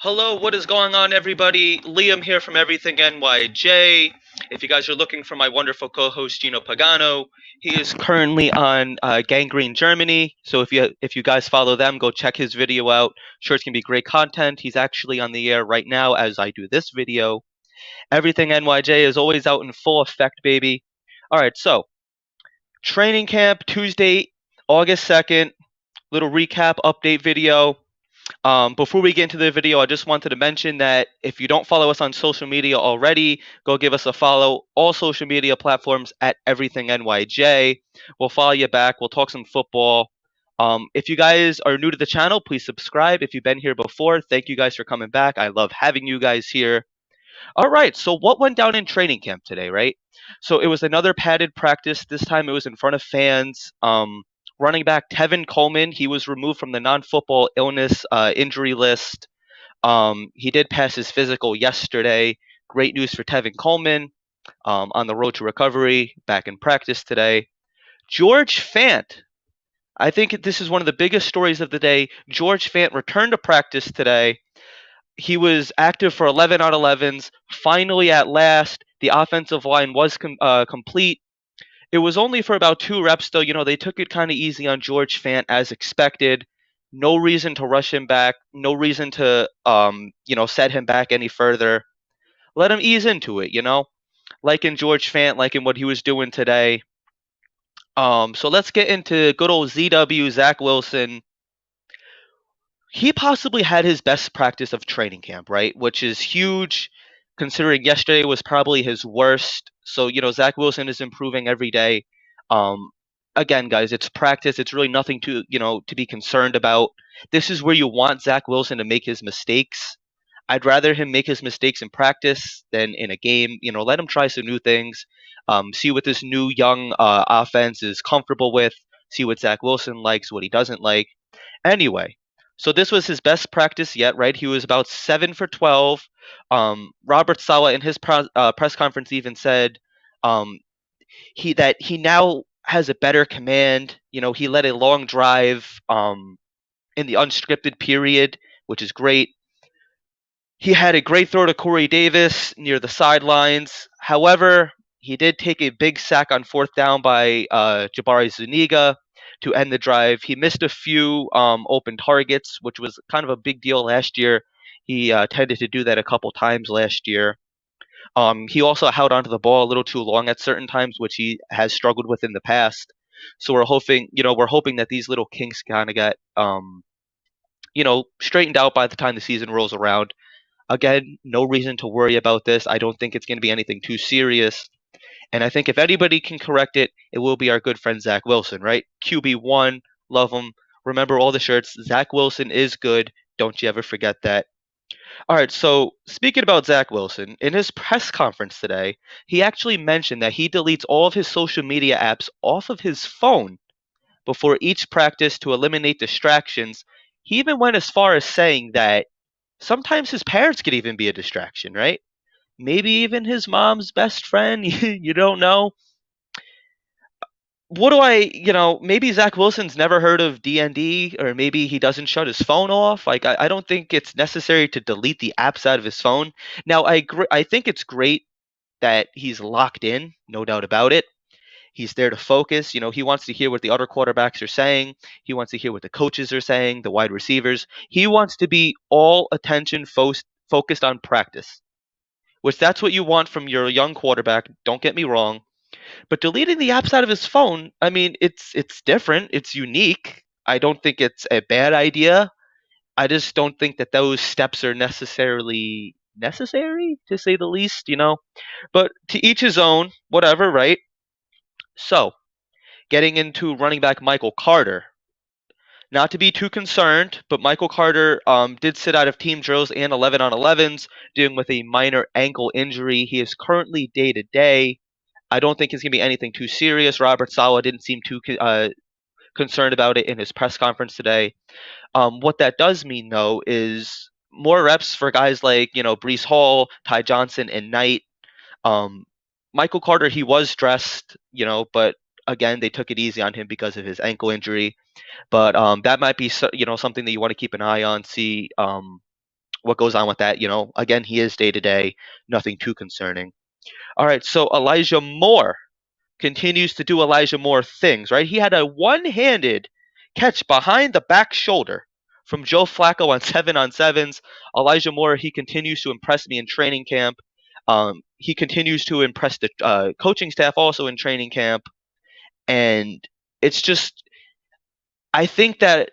Hello, what is going on, everybody? Liam here from Everything NYJ. If you guys are looking for my wonderful co-host Gino Pagano, he is currently on Gangrene Germany. So if you guys follow them, go check his video out. Sure, it's gonna be great content. He's actually on the air right now as I do this video. Everything NYJ is always out in full effect, baby. All right, so training camp Tuesday, August 2nd. Little recap update video. Before we get into the video, I just wanted to mention that if you don't follow us on social media already, go give us a follow. All social media platforms at Everything NYJ. We'll follow you back. We'll talk some football. If you guys are new to the channel, please subscribe. If you've been here before, thank you guys for coming back. I love having you guys here. All right, so what went down in training camp today, right? So it was another padded practice. This time it was in front of fans. Running back Tevin Coleman, he was removed from the non-football illness injury list. He did pass his physical yesterday. Great news for Tevin Coleman on the road to recovery, back in practice today. George Fant, I think this is one of the biggest stories of the day. George Fant returned to practice today. He was active for 11 on 11s. Finally, at last, the offensive line was complete. It was only for about 2 reps, though. They took it kind of easy on George Fant as expected. No reason to rush him back. No reason to, set him back any further. Let him ease into it. Like in George Fant, like in what he was doing today. So let's get into good old ZW, Zach Wilson. He possibly had his best practice of training camp, right? Which is huge considering yesterday was probably his worst. So, Zach Wilson is improving every day. Um, again, guys, it's practice. It's really nothing to be concerned about. This is where you want Zach Wilson to make his mistakes. I'd rather him make his mistakes in practice than in a game. Let him try some new things. See what this new young offense is comfortable with. See what Zach Wilson likes, what he doesn't like. Anyway, so this was his best practice yet, right? He was about 7 for 12. Robert Saleh in his press conference even said he now has a better command. He led a long drive in the unscripted period, which is great. He had a great throw to Corey Davis near the sidelines. However, he did take a big sack on fourth down by Jabari Zuniga to end the drive. He missed a few open targets, which was kind of a big deal last year. He tended to do that a couple times last year. He also held onto the ball a little too long at certain times, which he has struggled with in the past. So we're hoping that these little kinks kind of get straightened out by the time the season rolls around. Again, no reason to worry about this. I don't think it's going to be anything too serious. And I think if anybody can correct it, it will be our good friend Zach Wilson, right? QB1, love him. Remember all the shirts. Zach Wilson is good. Don't you ever forget that. All right, so speaking about Zach Wilson, in his press conference today, he actually mentioned that he deletes all of his social media apps off of his phone before each practice to eliminate distractions. He even went as far as saying that sometimes his parents could even be a distraction, right? Maybe even his mom's best friend. You don't know. Maybe Zach Wilson's never heard of DND, or maybe he doesn't shut his phone off. Like, I don't think it's necessary to delete the apps out of his phone. Now, I think it's great that he's locked in, no doubt about it. He's there to focus. He wants to hear what the other quarterbacks are saying. He wants to hear what the coaches are saying, the wide receivers. He wants to be all attention focused on practice, which that's what you want from your young quarterback. Don't get me wrong. But deleting the apps out of his phone, I mean, it's different. It's unique. I don't think it's a bad idea. I just don't think that those steps are necessarily necessary, to say the least. But to each his own, whatever, right? So, getting into running back Michael Carter. Not to be too concerned, but Michael Carter did sit out of team drills and 11 on 11s, dealing with a minor ankle injury. He is currently day to day. I don't think it's going to be anything too serious. Robert Saleh didn't seem too concerned about it in his press conference today. What that does mean, though, is more reps for guys like Brees Hall, Ty Johnson, and Knight. Michael Carter, he was dressed, but again, they took it easy on him because of his ankle injury. But that might be something that you want to keep an eye on, see what goes on with that. Again, he is day to day, nothing too concerning. All right, so Elijah Moore continues to do Elijah Moore things, right? He had a one-handed catch behind the back shoulder from Joe Flacco on 7-on-7s. Elijah Moore, he continues to impress me in training camp. He continues to impress the coaching staff also in training camp. And it's just, I think that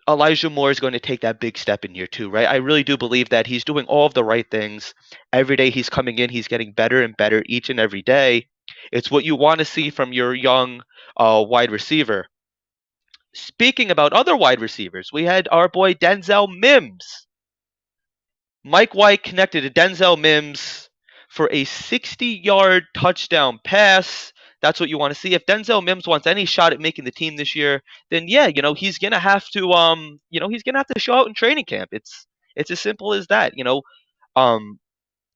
Elijah Moore is going to take that big step in year two, right? I really do believe that he's doing all of the right things. Every day he's coming in, he's getting better and better each and every day. It's what you want to see from your young wide receiver. Speaking about other wide receivers, we had our boy Denzel Mims. Mike White connected to Denzel Mims for a 60-yard touchdown pass. That's what you want to see. If Denzel Mims wants any shot at making the team this year, then yeah, he's gonna have to show out in training camp. It's as simple as that. Um,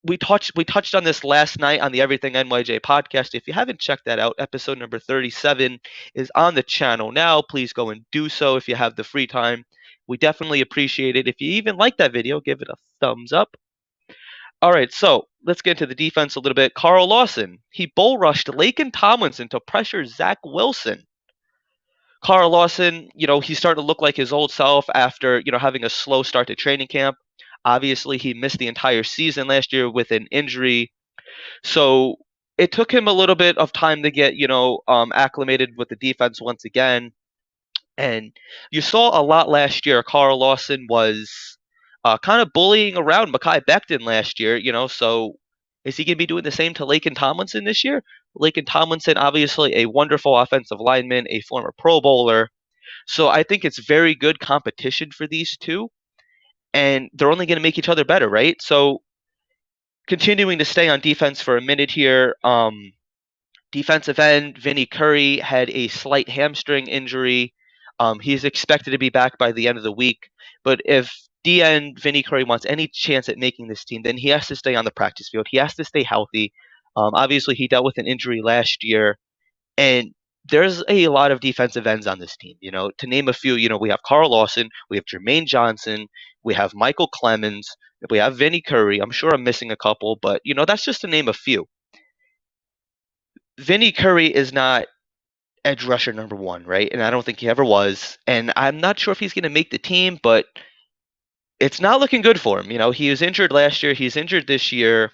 we touched on this last night on the Everything NYJ podcast. If you haven't checked that out, episode number 37 is on the channel now. Please go and do so if you have the free time. We definitely appreciate it. If you even like that video, give it a thumbs up. All right, so let's get into the defense a little bit. Carl Lawson, he bull rushed Laken Tomlinson to pressure Zach Wilson. Carl Lawson, he's starting to look like his old self after, having a slow start to training camp. Obviously, he missed the entire season last year with an injury. So it took him a little bit of time to get, acclimated with the defense once again. And you saw a lot last year. Carl Lawson was kind of bullying around Mekhi Becton last year, so is he going to be doing the same to Laken Tomlinson this year? Laken Tomlinson, obviously a wonderful offensive lineman, a former Pro Bowler. So I think it's very good competition for these two. And they're only going to make each other better, right? So continuing to stay on defense for a minute here. Defensive end, Vinny Curry had a slight hamstring injury. He's expected to be back by the end of the week. But if DN Vinny Curry wants any chance at making this team, then he has to stay on the practice field. He has to stay healthy. Obviously, he dealt with an injury last year. And there's a lot of defensive ends on this team. To name a few, we have Carl Lawson, we have Jermaine Johnson, we have Michael Clemens, we have Vinny Curry. I'm sure I'm missing a couple, but that's just to name a few. Vinny Curry is not edge rusher number one, right? And I don't think he ever was. And I'm not sure if he's going to make the team, but it's not looking good for him. He was injured last year. He's injured this year.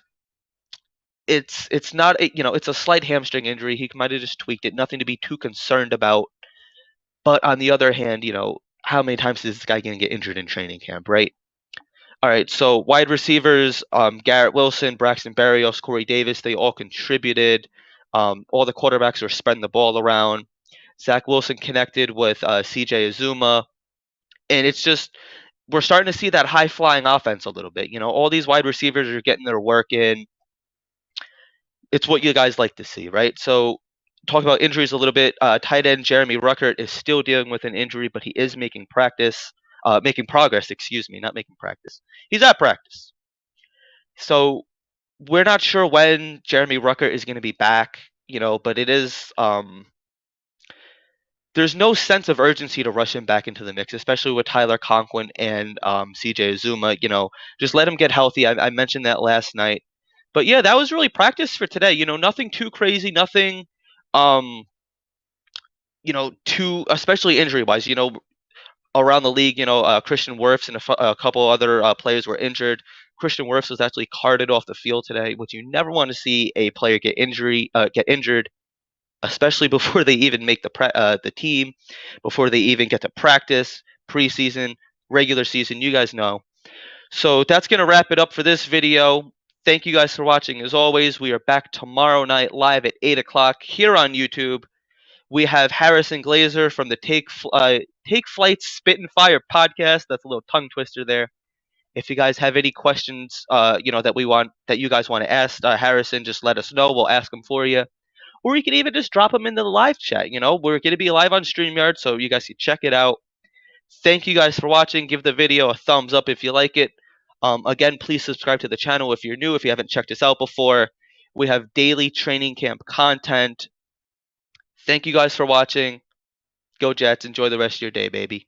It's not it's a slight hamstring injury. He might have just tweaked it. Nothing to be too concerned about. But on the other hand, how many times is this guy going to get injured in training camp, right? All right, so wide receivers, Garrett Wilson, Braxton Berrios, Corey Davis, they all contributed. All the quarterbacks were spreading the ball around. Zach Wilson connected with CJ Azuma. And it's just, we're starting to see that high-flying offense a little bit. All these wide receivers are getting their work in. It's what you guys like to see, right? So talk about injuries a little bit. Tight end Jeremy Ruckert is still dealing with an injury, but he is making progress, not making practice. He's at practice. So we're not sure when Jeremy Ruckert is going to be back, but it is there's no sense of urgency to rush him back into the mix, especially with Tyler Conklin and CJ Azuma. Just let him get healthy. I mentioned that last night. But yeah, that was really practice for today. Nothing too crazy, nothing too, especially injury wise. Around the league, Christian Wirfs and a couple other players were injured. Christian Wirfs was actually carted off the field today, which you never want to see a player get injured, especially before they even make the team, before they even get to practice, preseason, regular season. You guys know. So that's going to wrap it up for this video. Thank you guys for watching. As always, we are back tomorrow night live at 8 o'clock here on YouTube. We have Harrison Glazer from the Take Flight Spit and Fire podcast. That's a little tongue twister there. If you guys have any questions, that you guys want to ask Harrison, just let us know. We'll ask them for you. Or you can even just drop them into the live chat. We're going to be live on StreamYard, so you guys can check it out. Thank you guys for watching. Give the video a thumbs up if you like it. Again, please subscribe to the channel if you're new, if you haven't checked us out before. We have daily training camp content. Thank you guys for watching. Go Jets. Enjoy the rest of your day, baby.